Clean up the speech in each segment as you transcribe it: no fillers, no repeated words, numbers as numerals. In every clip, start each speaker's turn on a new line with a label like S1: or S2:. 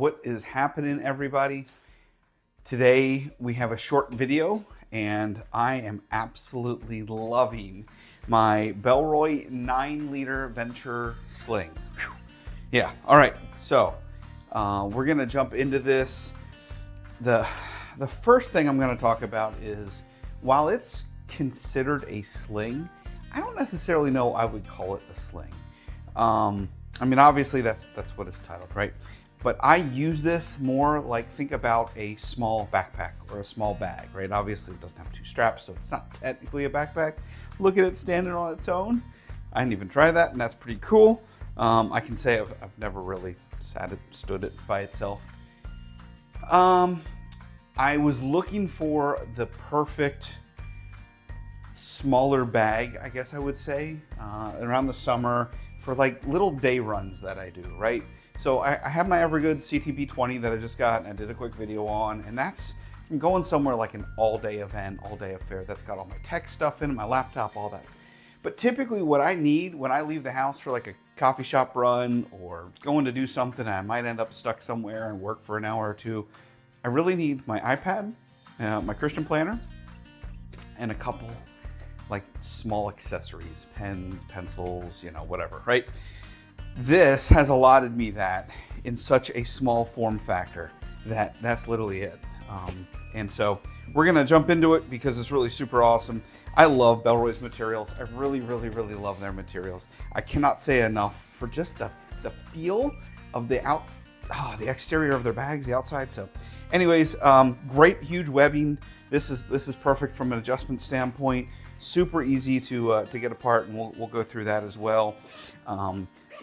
S1: What is happening, everybody? Today we have a short video and I am absolutely loving my Bellroy 9-liter Venture Sling. Whew. Yeah, all right, so we're gonna jump into this. The first thing I'm gonna talk about is, while it's considered a sling, I don't necessarily know I would call it a sling. I mean, obviously that's what it's titled, right? But I use this more like, think about a small backpack or a small bag, right? Obviously it doesn't have two straps, so it's not technically a backpack. Look at it standing on its own. I didn't even try that, and that's pretty cool. I can say I've never really stood it by itself. I was looking for the perfect smaller bag, I guess I would say, around the summer for like little day runs that I do, right? So I have my Evergood CTB 20 that I just got and I did a quick video on, and that's from going somewhere like an all-day event, all-day affair that's got all my tech stuff in it, my laptop, all that. But typically what I need when I leave the house for like a coffee shop run or going to do something, I might end up stuck somewhere and work for an hour or two, I really need my iPad, my Christian planner, and a couple like small accessories, pens, pencils, you know, whatever, right? This has allotted me that in such a small form factor that that's literally it. And so we're gonna jump into it because it's really super awesome. I love Bellroy's materials. I really, really, really love their materials. I cannot say enough for just the feel of the exterior of their bags, the outside. So anyways, great huge webbing. This is perfect from an adjustment standpoint. Super easy to get apart, and we'll go through that as well.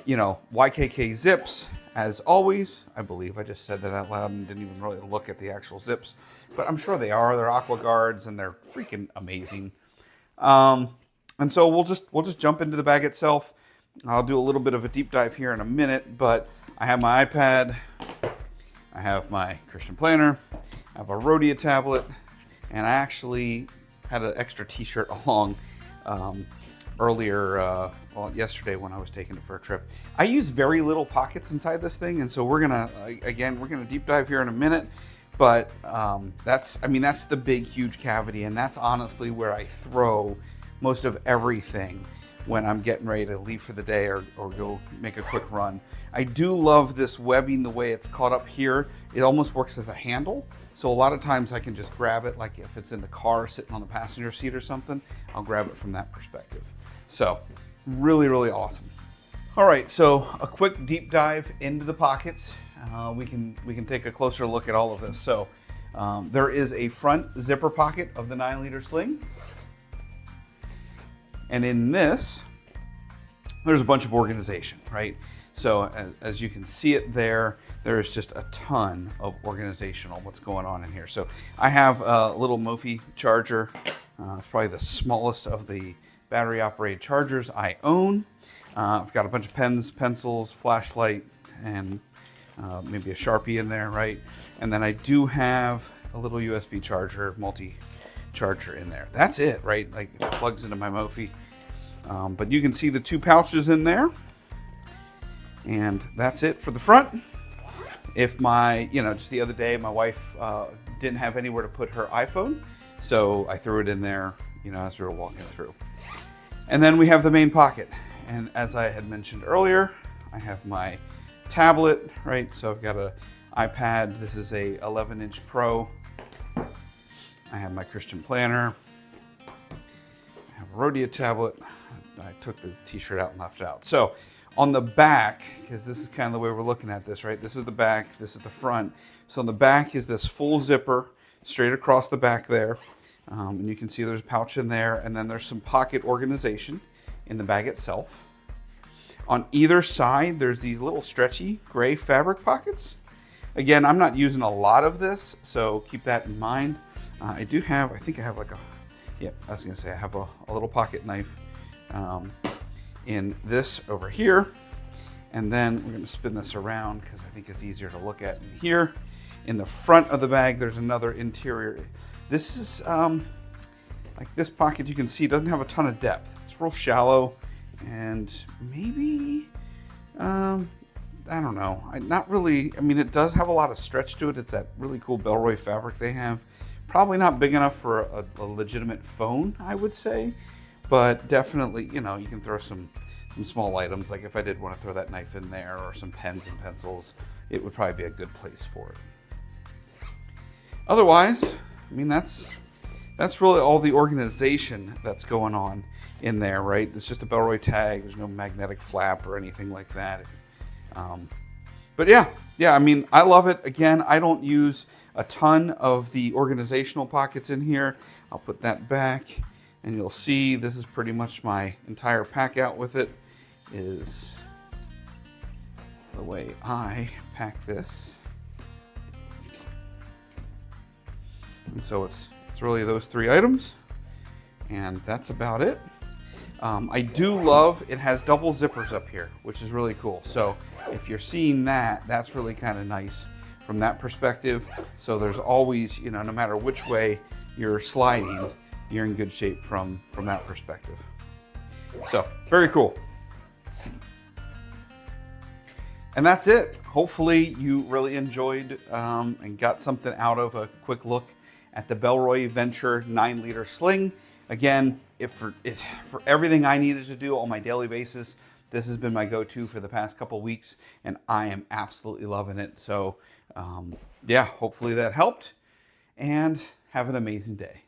S1: You know, YKK zips, as always. I believe I just said that out loud and didn't even really look at the actual zips, but I'm sure they are. They're Aqua Guards and they're freaking amazing. And so we'll just jump into the bag itself. I'll do a little bit of a deep dive here in a minute, but I have my iPad, I have my Christian planner, I have a Rhodia tablet, and I actually had an extra t-shirt along earlier, well, yesterday when I was taking it for a trip. I use very little pockets inside this thing, and so we're gonna deep dive here in a minute. But that's the big, huge cavity, and that's honestly where I throw most of everything when I'm getting ready to leave for the day or go make a quick run. I do love this webbing, the way it's caught up here. It almost works as a handle. So a lot of times I can just grab it, like if it's in the car sitting on the passenger seat or something, I'll grab it from that perspective. So really, really awesome. All right, so a quick deep dive into the pockets. We can take a closer look at all of this. So there is a front zipper pocket of the 9-liter sling. And in this, there's a bunch of organization, right? So as you can see it there is just a ton of organization on what's going on in here. So I have a little Mophie charger. It's probably the smallest of the battery operated chargers I own. I've got a bunch of pens, pencils, flashlight, and maybe a Sharpie in there, right? And then I do have a little USB charger, multi-charger in there. That's it, right? Like it plugs into my Mophie. But you can see the two pouches in there. And that's it for the front. If just the other day, my wife didn't have anywhere to put her iPhone, so I threw it in there, as we were walking through. And then we have the main pocket. And as I had mentioned earlier, I have my tablet, right? So I've got an iPad. This is a 11-inch Pro. I have my Christian planner. I have a Rhodia tablet. I took the t-shirt out and left it out. So on the back, because this is kind of the way we're looking at this, right? This is the back, this is the front. So on the back is this full zipper straight across the back there. And you can see there's a pouch in there, and then there's some pocket organization in the bag itself. On either side, there's these little stretchy gray fabric pockets. Again, I'm not using a lot of this, so keep that in mind. I think I have like I have a little pocket knife in this over here. And then we're going to spin this around because I think it's easier to look at in here. In the front of the bag, there's another interior. This is like this pocket, you can see, doesn't have a ton of depth. It's real shallow, and maybe I don't know. Not really. I mean, it does have a lot of stretch to it. It's that really cool Bellroy fabric they have. Probably not big enough for a legitimate phone, I would say, but definitely, you know, you can throw some small items. Like if I did want to throw that knife in there, or some pens and pencils, it would probably be a good place for it. Otherwise, I mean, that's really all the organization that's going on in there, right? It's just a Bellroy tag. There's no magnetic flap or anything like that. But yeah, I mean, I love it. Again, I don't use a ton of the organizational pockets in here. I'll put that back, and you'll see this is pretty much my entire pack out with it, is the way I pack this. And so it's really those 3 items, and that's about it. I do love, it has double zippers up here, which is really cool. So if you're seeing that, that's really kind of nice from that perspective. So there's always, you know, no matter which way you're sliding, you're in good shape from that perspective. So very cool. And that's it. Hopefully you really enjoyed and got something out of a quick look at the Bellroy Venture 9-liter sling. Again, for everything I needed to do on my daily basis, this has been my go-to for the past couple weeks, and I am absolutely loving it. So yeah, hopefully that helped, and have an amazing day.